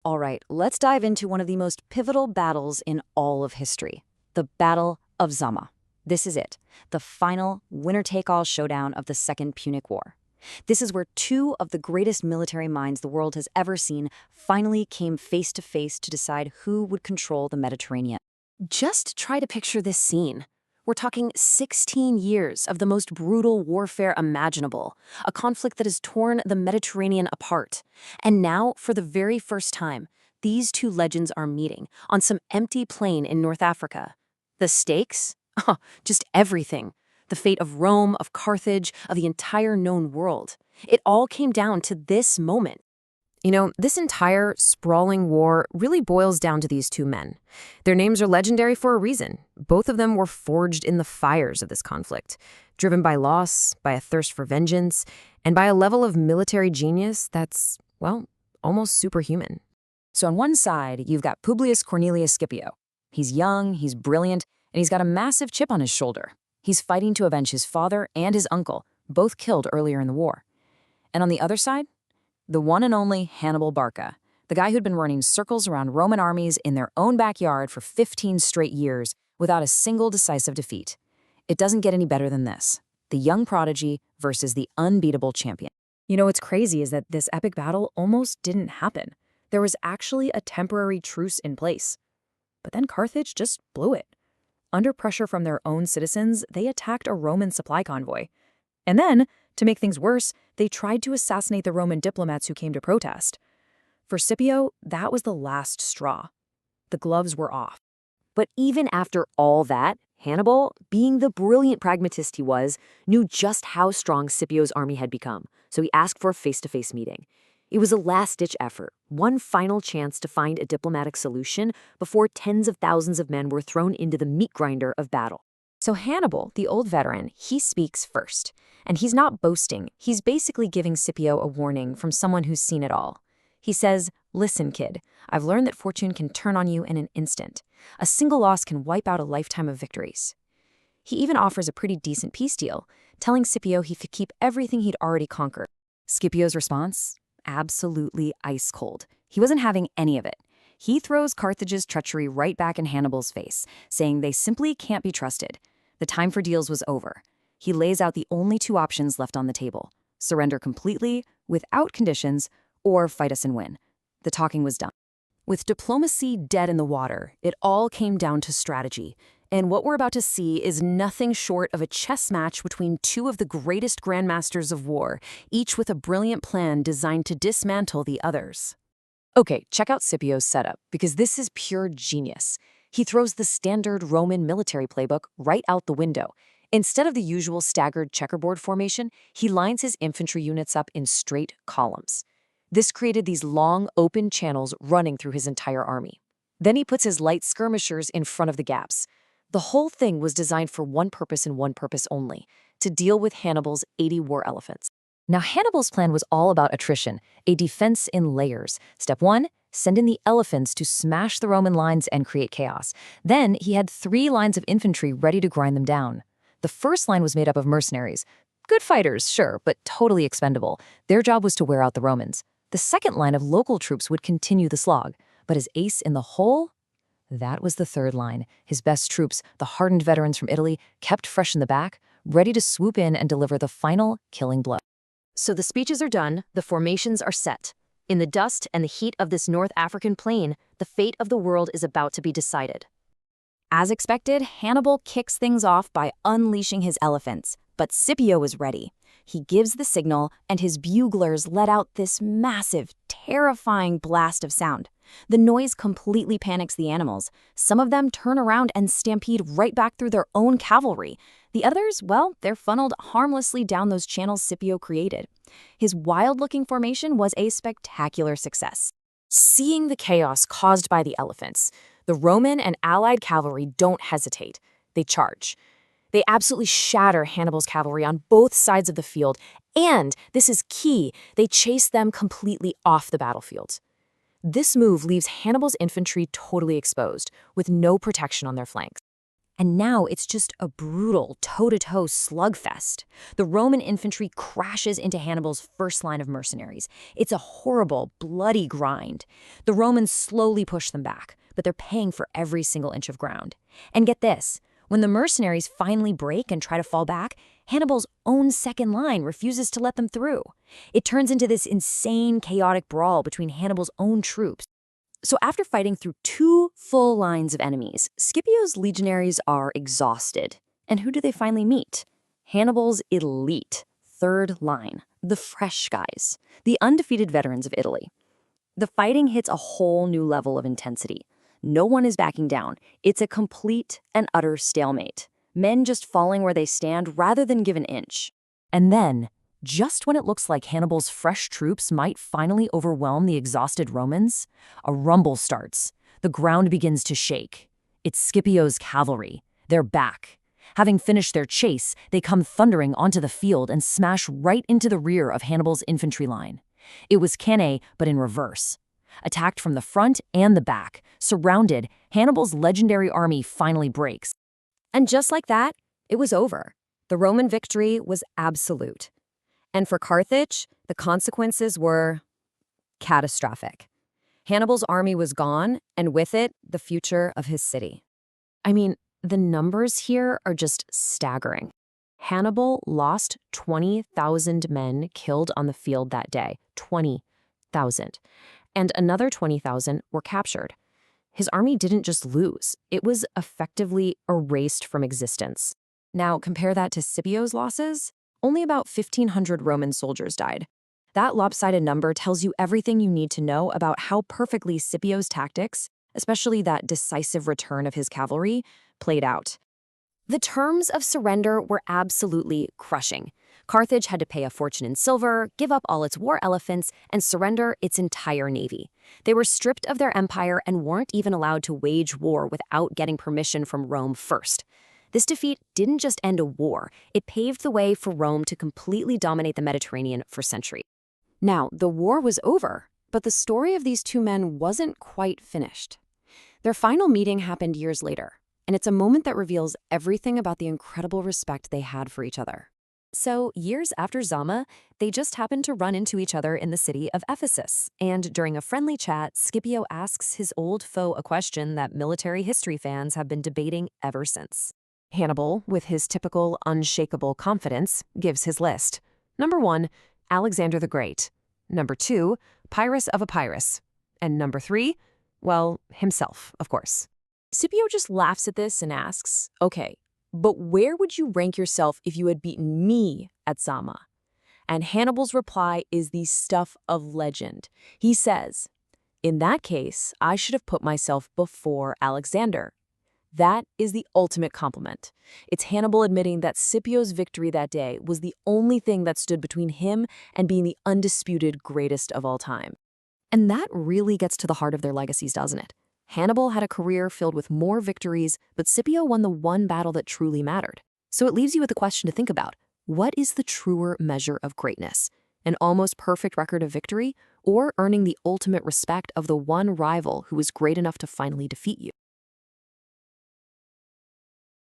All right, let's dive into one of the most pivotal battles in all of history, the Battle of Zama. This is it, the final winner-take-all showdown of the Second Punic War. This is where two of the greatest military minds the world has ever seen finally came face to face to decide who would control the Mediterranean. Just try to picture this scene. We're talking 16 years of the most brutal warfare imaginable, a conflict that has torn the Mediterranean apart. And now, for the very first time, these two legends are meeting on some empty plain in North Africa. The stakes? Oh, just everything. The fate of Rome, of Carthage, of the entire known world. It all came down to this moment. This entire sprawling war really boils down to these two men. Their names are legendary for a reason. Both of them were forged in the fires of this conflict, driven by loss, by a thirst for vengeance, and by a level of military genius that's, well, almost superhuman. So on one side, you've got Publius Cornelius Scipio. He's young, he's brilliant, and he's got a massive chip on his shoulder. He's fighting to avenge his father and his uncle, both killed earlier in the war. And on the other side, the one and only Hannibal Barca, the guy who'd been running circles around Roman armies in their own backyard for 15 straight years without a single decisive defeat. It doesn't get any better than this. The young prodigy versus the unbeatable champion. What's crazy is that this epic battle almost didn't happen. There was actually a temporary truce in place. But then Carthage just blew it. Under pressure from their own citizens, they attacked a Roman supply convoy. And then, to make things worse, they tried to assassinate the Roman diplomats who came to protest. For Scipio, that was the last straw. The gloves were off. But even after all that, Hannibal, being the brilliant pragmatist he was, knew just how strong Scipio's army had become, so he asked for a face-to-face meeting. It was a last-ditch effort, one final chance to find a diplomatic solution before tens of thousands of men were thrown into the meat grinder of battle. So Hannibal, the old veteran, he speaks first. And he's not boasting. He's basically giving Scipio a warning from someone who's seen it all. He says, "Listen, kid, I've learned that fortune can turn on you in an instant. A single loss can wipe out a lifetime of victories." He even offers a pretty decent peace deal, telling Scipio he could keep everything he'd already conquered. Scipio's response? Absolutely ice cold. He wasn't having any of it. He throws Carthage's treachery right back in Hannibal's face, saying they simply can't be trusted. The time for deals was over. He lays out the only two options left on the table: surrender completely, without conditions, or fight us and win. The talking was done. With diplomacy dead in the water, it all came down to strategy. And what we're about to see is nothing short of a chess match between two of the greatest grandmasters of war, each with a brilliant plan designed to dismantle the others. Okay, check out Scipio's setup, because this is pure genius. He throws the standard Roman military playbook right out the window. Instead of the usual staggered checkerboard formation, he lines his infantry units up in straight columns. This created these long, open channels running through his entire army. Then he puts his light skirmishers in front of the gaps. The whole thing was designed for one purpose and one purpose only: to deal with Hannibal's 80 war elephants. Now, Hannibal's plan was all about attrition, a defense in layers. Step 1, send in the elephants to smash the Roman lines and create chaos. Then he had 3 lines of infantry ready to grind them down. The first line was made up of mercenaries. Good fighters, sure, but totally expendable. Their job was to wear out the Romans. The second line of local troops would continue the slog. But his ace in the hole? That was the third line. His best troops, the hardened veterans from Italy, kept fresh in the back, ready to swoop in and deliver the final killing blow. So the speeches are done, the formations are set. In the dust and the heat of this North African plain, the fate of the world is about to be decided. As expected, Hannibal kicks things off by unleashing his elephants, but Scipio is ready. He gives the signal, and his buglers let out this massive, terrifying blast of sound. The noise completely panics the animals. Some of them turn around and stampede right back through their own cavalry. The others, well, they're funneled harmlessly down those channels Scipio created. His wild-looking formation was a spectacular success. Seeing the chaos caused by the elephants, the Roman and allied cavalry don't hesitate. They charge. They absolutely shatter Hannibal's cavalry on both sides of the field, and, this is key, they chase them completely off the battlefield. This move leaves Hannibal's infantry totally exposed, with no protection on their flanks. And now it's just a brutal toe-to-toe slugfest. The Roman infantry crashes into Hannibal's first line of mercenaries. It's a horrible, bloody grind. The Romans slowly push them back, but they're paying for every single inch of ground. And get this, when the mercenaries finally break and try to fall back, Hannibal's own second line refuses to let them through. It turns into this insane, chaotic brawl between Hannibal's own troops. So after fighting through 2 full lines of enemies, Scipio's legionaries are exhausted. And who do they finally meet? Hannibal's elite, third line, the fresh guys, the undefeated veterans of Italy. The fighting hits a whole new level of intensity. No one is backing down. It's a complete and utter stalemate. Men just falling where they stand rather than give an inch. And then, just when it looks like Hannibal's fresh troops might finally overwhelm the exhausted Romans, a rumble starts. The ground begins to shake. It's Scipio's cavalry. They're back. Having finished their chase, they come thundering onto the field and smash right into the rear of Hannibal's infantry line. It was Cannae, but in reverse. Attacked from the front and the back, surrounded, Hannibal's legendary army finally breaks. And just like that, it was over. The Roman victory was absolute. And for Carthage, the consequences were catastrophic. Hannibal's army was gone, and with it, the future of his city. I mean, the numbers here are just staggering. Hannibal lost 20,000 men killed on the field that day. 20,000. And another 20,000 were captured. His army didn't just lose, it was effectively erased from existence. Now, compare that to Scipio's losses. Only about 1,500 Roman soldiers died. That lopsided number tells you everything you need to know about how perfectly Scipio's tactics, especially that decisive return of his cavalry, played out. The terms of surrender were absolutely crushing. Carthage had to pay a fortune in silver, give up all its war elephants, and surrender its entire navy. They were stripped of their empire and weren't even allowed to wage war without getting permission from Rome first. This defeat didn't just end a war, it paved the way for Rome to completely dominate the Mediterranean for centuries. Now, the war was over, but the story of these 2 men wasn't quite finished. Their final meeting happened years later, and it's a moment that reveals everything about the incredible respect they had for each other. So, years after Zama, they just happened to run into each other in the city of Ephesus, and during a friendly chat, Scipio asks his old foe a question that military history fans have been debating ever since. Hannibal, with his typical unshakable confidence, gives his list. Number 1, Alexander the Great. Number 2, Pyrrhus of Epirus. And number 3, well, himself, of course. Scipio just laughs at this and asks, okay, but where would you rank yourself if you had beaten me at Zama? And Hannibal's reply is the stuff of legend. He says, in that case, I should have put myself before Alexander. That is the ultimate compliment. It's Hannibal admitting that Scipio's victory that day was the only thing that stood between him and being the undisputed greatest of all time. And that really gets to the heart of their legacies, doesn't it? Hannibal had a career filled with more victories, but Scipio won the one battle that truly mattered. So it leaves you with a question to think about. What is the truer measure of greatness? An almost perfect record of victory, or earning the ultimate respect of the one rival who was great enough to finally defeat you?